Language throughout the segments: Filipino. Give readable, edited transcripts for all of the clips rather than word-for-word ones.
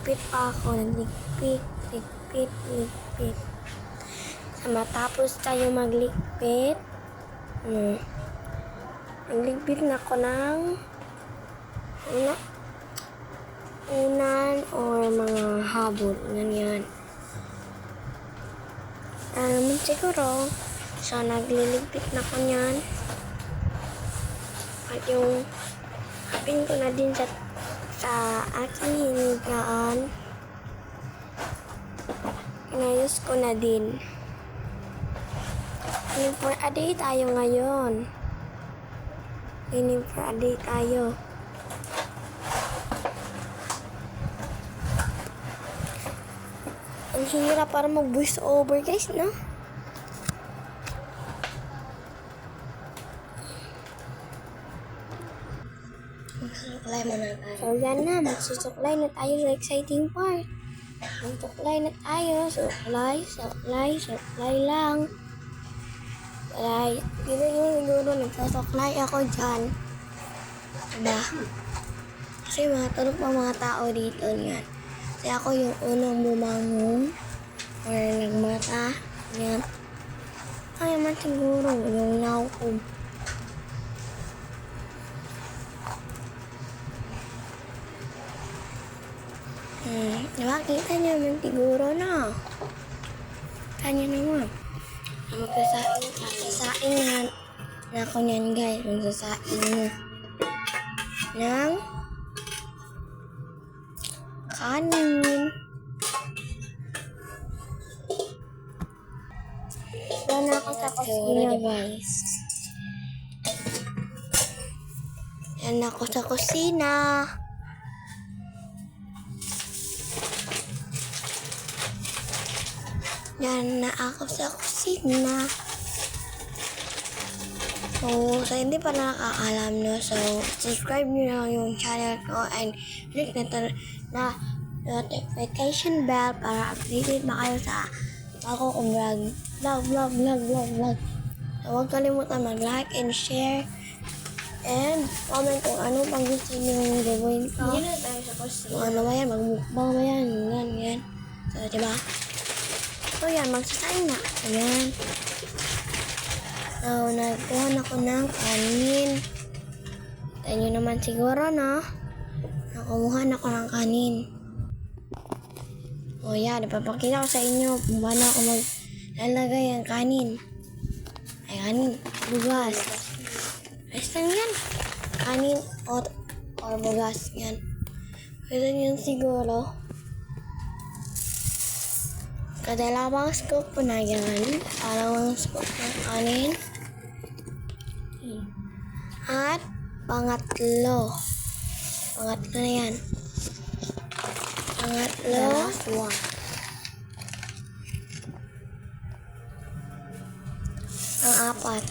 nagligpit pa ako. Nagligpit, ligpit, ligpit. Matapos tayo magligpit, nagligpit na ako ng unan or mga habol. Ganyan. Naman siguro. So, nagliligpit na ko niyan. At yung pin ko na din sa aking hinigaan. Inayos ko na din. Cleaning for a day tayo ngayon. Cleaning for a day tayo. Ang hirap para mag-voice over, guys, no? Magsusuklay mo na tayo. So, yan na. Magsusuklay na tayo sa exciting part. Magsusuklay na tayo. Suklay lang. Dito yung siguro nagsusuklay ako dyan. Diba? Kasi mga tulog pa mga tao dito yan. Kasi ako yung unang bumangon. Or nagmata. Yan. Ay, man siguro yung naukom. Diba? Kita nyo naman siguro na. Kanya naman. Magsasaing na ako niyan, guys. Magsasaing ng kanin. Doon ako sa kusina, guys. Yan ako sa kusina. Yan na ako sa kusina. So, sa hindi pa nakakaalam, no? So, subscribe nyo na yung channel ko and click na notification bell para updated na kayo sa ako kong vlog. So, huwag kalimutan mag-like and share and comment kung ano pang gusto nyo gawin ko. Hindi na tayo sa kusina. Kung ano ba yan, magmukbang ba yan, yan. So, diba? So, yan, magsasain na. Ayan. So, nagkuha na ko ng kanin. Tayo nyo naman siguro, no? Nakumuha na ko ng kanin. O, yan. Ipapakita ko sa inyo kung paano ako maglalagay ang kanin. Ay, kanin. Bugas. Ayos lang yan. Kanin or bugas. Yan. Pwede nyo siguro. Kadalawang scoop po na yan. Dalawang scoop ng kanin. At pangatlo. Pangatlo na yan. Pangatlo. Last one. Ang apat.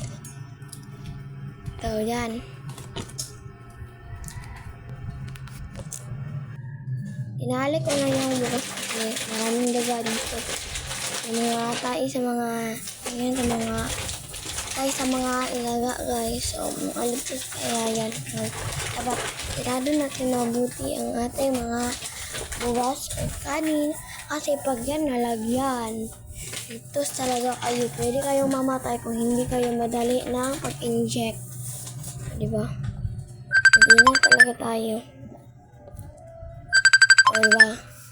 Ito yan. Inalik ko na yung bukas kasi maraming daga dito. Yung mga tayo sa mga ilaga, guys. So, mga ligtas kaya yan. So, dapat tirado natin mabuti ang ating mga bugas o kanin. Kasi pag yan nalagyan, ligtas talaga kayo. Pwede kayong mamatay kung hindi kayo madali ng pag-inject. Diba? Mag-ingat talaga tayo. O, diba?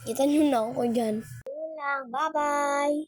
Kita nyo na ako dyan. Yun lang. Bye-bye!